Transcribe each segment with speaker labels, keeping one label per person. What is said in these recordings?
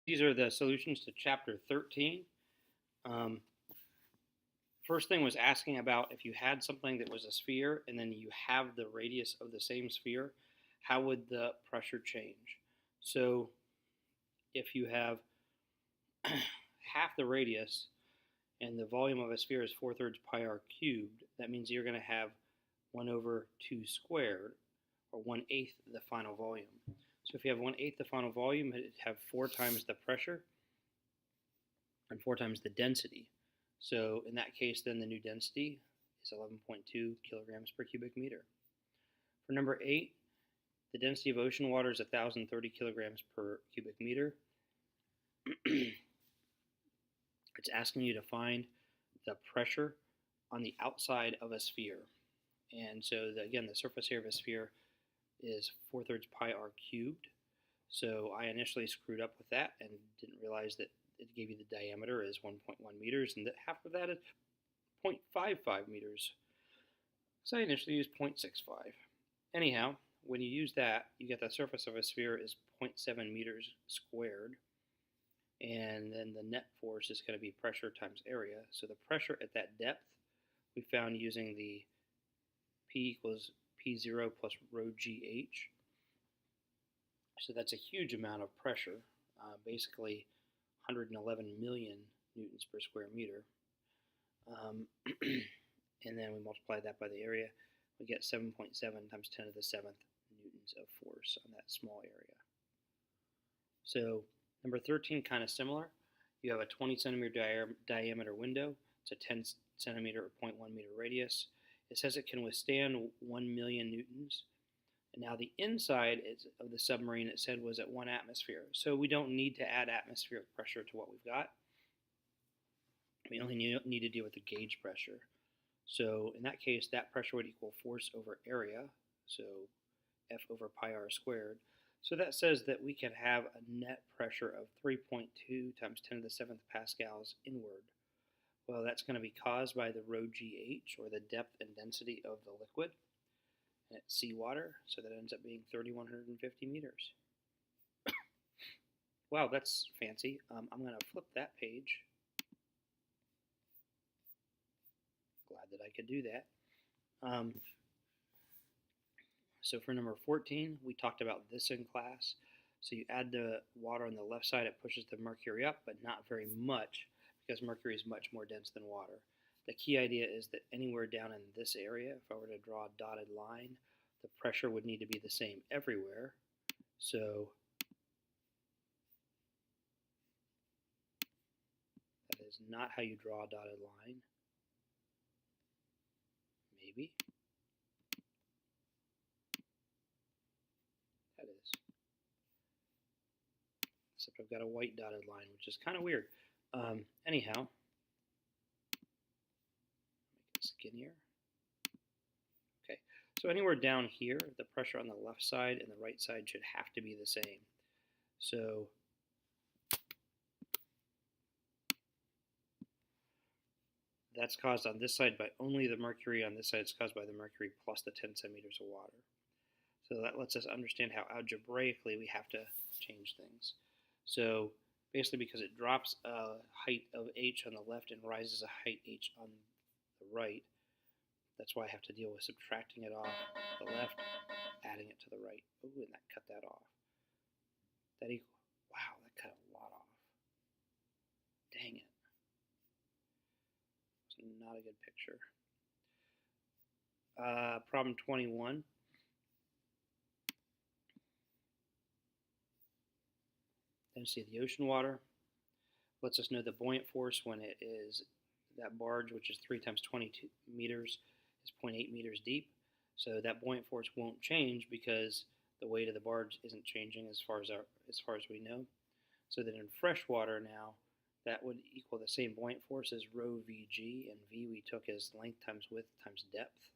Speaker 1: These are the solutions to chapter 13. Um, First thing was asking about if you had something that was a sphere and then you have the radius of the same sphere, how would the pressure change? So if you have half the radius and the volume of a sphere is 4/3 pi r cubed, that means you're going to have 1 over 2 squared, or 1/8 the final volume. So if you have 1/8 the final volume, it'd have 4 times the pressure and 4 times the density. So in that case, then the new density is 11.2 kilograms per cubic meter. For number 8, the density of ocean water is 1,030 kilograms per cubic meter. It's asking you to find the pressure on the outside of a sphere. And so, again, the surface area of a sphere is 4/3 pi r cubed. So I initially screwed up with that and didn't realize that it gave you the diameter is 1.1 meters and that half of that is 0.55 meters. So I initially used 0.65. Anyhow, when you use that, you get the surface of a sphere is 0.7 meters squared. And then the net force is going to be pressure times area. So the pressure at that depth we found using the P equals P0 plus rho GH. So that's a huge amount of pressure, basically 111 million newtons per square meter. And then we multiply that by the area, we get 7.7 times 10 to the 7th newtons of force on that small area. So number 13, kind of similar. You have a 20 centimeter diameter window. It's a 10 centimeter or 0.1 meter radius. It says it can withstand 1 million newtons. And now the inside of the submarine, it said, was at 1 atmosphere. So we don't need to add atmospheric pressure to what we've got. We only need to deal with the gauge pressure. So in that case, that pressure would equal force over area, so F over pi r squared. So that says that we can have a net pressure of 3.2 times 10 to the 7th pascals inward. Well, that's going to be caused by the rho GH, or the depth and density of the liquid. And it's seawater, so that ends up being 3,150 meters. Wow, that's fancy. I'm going to flip that page. Glad that I could do that. So for number 14, we talked about this in class. So you add the water on the left side, it pushes the mercury up, but not very much, because mercury is much more dense than water. The key idea is that anywhere down in this area, if I were to draw a dotted line, the pressure would need to be the same everywhere. So that is not how you draw a dotted line. Maybe. That is. Except I've got a white dotted line, which is kind of weird. Anyhow, make it skinnier. Okay, so anywhere down here, the pressure on the left side and the right side should have to be the same. So that's caused on this side by only the mercury. On this side, it's caused by the mercury plus the 10 centimeters of water. So that lets us understand how algebraically we have to change things. So basically, because it drops a height of h on the left and rises a height h on the right, that's why I have to deal with subtracting it off the left, adding it to the right. Oh, and that cut that off. That equal. Wow, that cut a lot off. Dang it. It's not a good picture. Problem 21. Density of the ocean water lets us know the buoyant force when it is that barge, which is 3 times 22 meters, is 0.8 meters deep. So that buoyant force won't change because the weight of the barge isn't changing as far as we know. So that in fresh water now, that would equal the same buoyant force as rho Vg, and V we took as length times width times depth.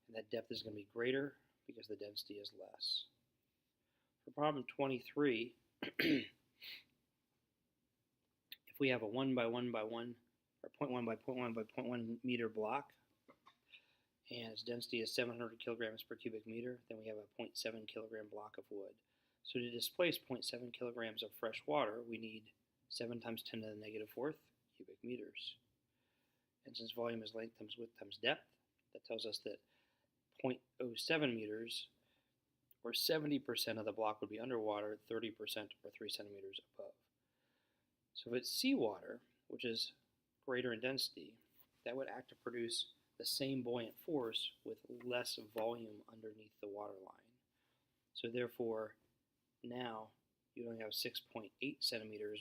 Speaker 1: And that depth is going to be greater because the density is less. For problem 23, if we have a 1 by 1 by 1, or 0.1 by 0.1 by 0.1 meter block, and its density is 700 kilograms per cubic meter, then we have a 0.7 kilogram block of wood. So to displace 0.7 kilograms of fresh water, we need 7 times 10 to the negative fourth cubic meters. And since volume is length times width times depth, that tells us that 0.07 meters, or 70% of the block, would be underwater, 30% or 3 centimeters above. So if it's seawater, which is greater in density, that would act to produce the same buoyant force with less volume underneath the water line. So therefore, now you only have 6.8 centimeters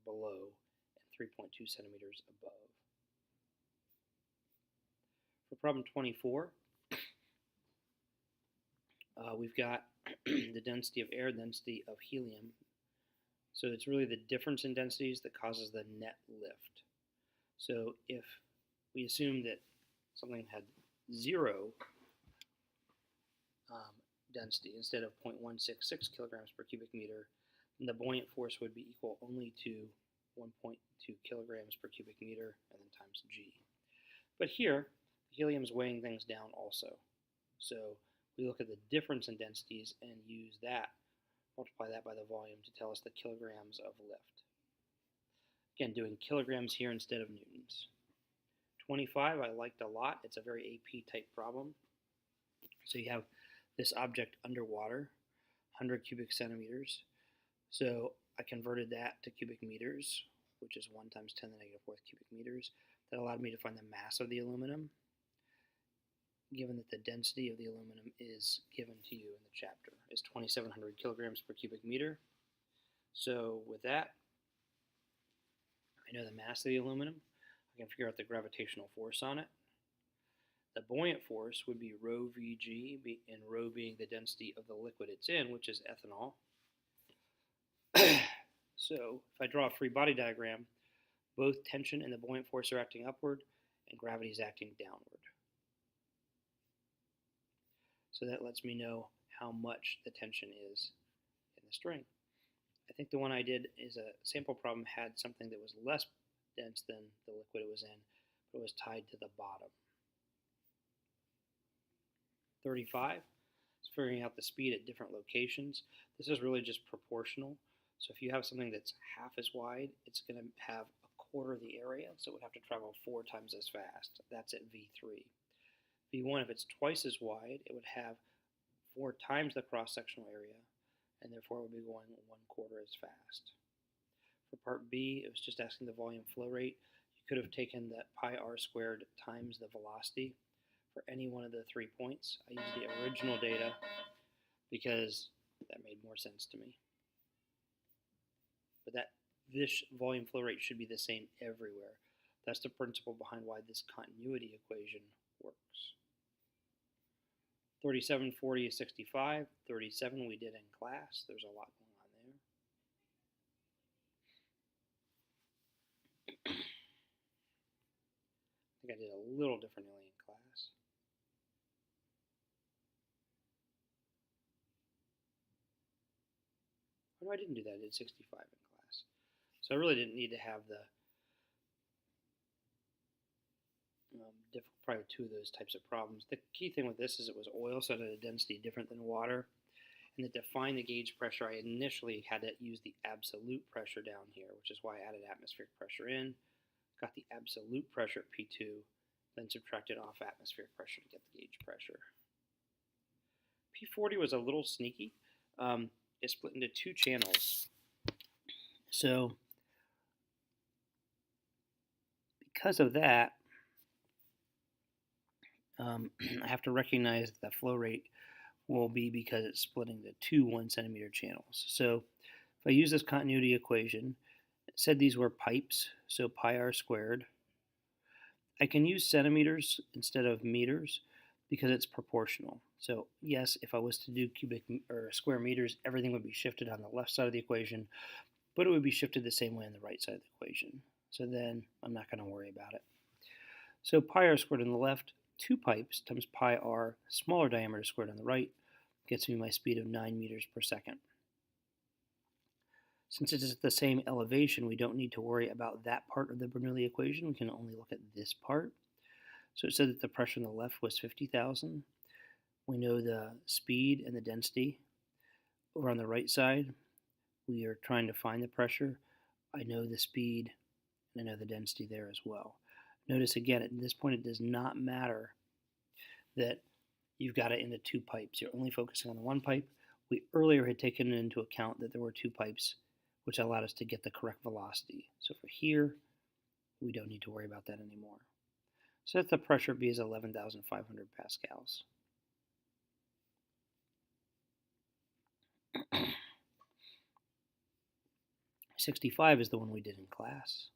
Speaker 1: below and 3.2 centimeters above. For problem 24, we've got the density of air, density of helium. So it's really the difference in densities that causes the net lift. So if we assume that something had 0 density instead of 0.166 kilograms per cubic meter, then the buoyant force would be equal only to 1.2 kilograms per cubic meter and then times g. But here, helium is weighing things down also. So we look at the difference in densities and use that, multiply that by the volume to tell us the kilograms of lift. Again, doing kilograms here instead of newtons. 25 I liked a lot. It's a very AP type problem. So you have this object underwater, 100 cubic centimeters. So I converted that to cubic meters, which is 1 times 10 to the negative fourth cubic meters. That allowed me to find the mass of the aluminum, given that the density of the aluminum is given to you in the chapter, is 2,700 kilograms per cubic meter. So with that, I know the mass of the aluminum. I can figure out the gravitational force on it. The buoyant force would be rho Vg, and rho being the density of the liquid it's in, which is ethanol. So if I draw a free body diagram, both tension and the buoyant force are acting upward, and gravity is acting downward. So that lets me know how much the tension is in the string. I think the one I did is a sample problem had something that was less dense than the liquid it was in, but it was tied to the bottom. 35 is figuring out the speed at different locations. This is really just proportional. So if you have something that's half as wide, it's going to have a quarter of the area, so it would have to travel 4 times as fast. That's at V3. V1, if it's twice as wide, it would have 4 times the cross-sectional area, and therefore it would be going 1/4 as fast. For part B, it was just asking the volume flow rate. You could have taken that pi r squared times the velocity for any one of the 3 points. I used the original data because that made more sense to me. But this volume flow rate should be the same everywhere. That's the principle behind why this continuity equation works. 37, 40, 65. 37 we did in class. There's a lot going on there. I think I did a little differently in class. Oh, no, I didn't do that. I did 65 in class. So I really didn't need to have the probably 2 of those types of problems. The key thing with this is it was oil, so it had a density different than water. And to define the gauge pressure, I initially had to use the absolute pressure down here, which is why I added atmospheric pressure in, got the absolute pressure at P2, then subtracted off atmospheric pressure to get the gauge pressure. P40 was a little sneaky. It split into 2 channels. So because of that, I have to recognize that the flow rate will be because it's splitting the 2 1 centimeter channels. So if I use this continuity equation, it said these were pipes, so pi r squared. I can use centimeters instead of meters because it's proportional. So yes, if I was to do cubic or square meters, everything would be shifted on the left side of the equation, but it would be shifted the same way on the right side of the equation. So then I'm not going to worry about it. So pi r squared on the left, 2 pipes times pi r smaller diameter squared on the right gets me my speed of 9 meters per second. Since it is at the same elevation, we don't need to worry about that part of the Bernoulli equation. We can only look at this part. So it said that the pressure on the left was 50,000. We know the speed and the density over on the right side, we are trying to find the pressure. I know the speed, and I know the density there as well. Notice again, at this point, it does not matter that you've got it into two pipes. You're only focusing on one pipe. We earlier had taken into account that there were two pipes, which allowed us to get the correct velocity. So for here, we don't need to worry about that anymore. So that's the pressure B is 11,500 pascals. $65 is the one we did in class.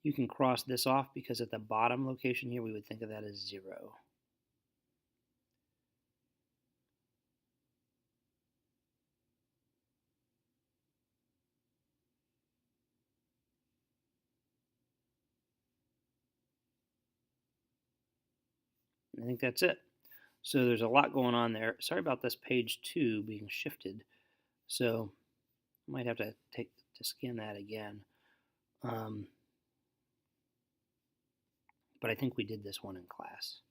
Speaker 1: You can cross this off because at the bottom location here, we would think of that as 0. I think that's it. So there's a lot going on there. Sorry about this page 2 being shifted. So I might have to scan that again. But I think we did this one in class.